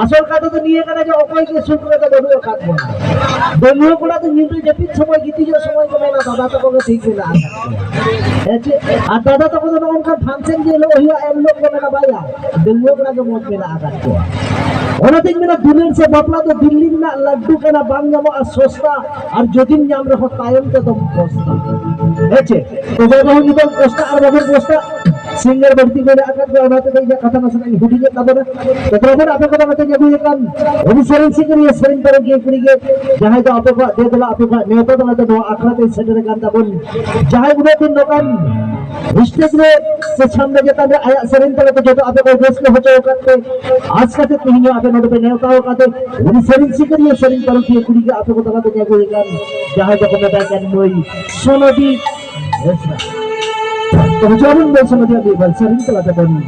আসল কথা তো নিয়ে কেন যে অকয়কে শুক্রে তো বড় কাটবো না দলীয় গুলা তো কিন্তু যেপিত সময় গীতিজের সময় কমে না দাদা তো কবে ঠিক না আর দাদা তো কোনো ওনকার ফাংশন যে হলো ওই এম লোক কমে না ভাইয়া দলীয় গুলাকে মত মেলা আঘাত को ওনা দেখবে না দুলের সে বাপলা তো দিল্লি না লাড্ডু কেনা বাং যাবো আর সস্তা আর যদি নাম রাখো কায়ম তো দম সস্তা হয়েছে তো বাবা নিবল কষ্ট আর বাবার কষ্ট सिंगर बढ़ती मेरे आकर के बनाते कहीं कथा ना सुनाई हुडी के खबर तो बराबर आपको पता मत है ये काम अभी सरिंग सिंगर ये सरिंग पर के कुड़ी के जहां तो आपको दे दिला आपको नेता तो ना तो आखरा के सेटर का बोल जहां उधर दिन लोकन मिस्टेक में से सामने जता में आया सरिंग पर तो जो आपको देश में होचे करते आज का तो कहीं आप नोट पे नेता हो का तो अभी सरिंग सिंगर ये सरिंग पर के कुड़ी के आपको पता मत है ये काम जहां तो मैं बैठ के मोई सोनो दी ऐसा तो जरूर बोल समझ आ गई बस सरिंग चलाते बनी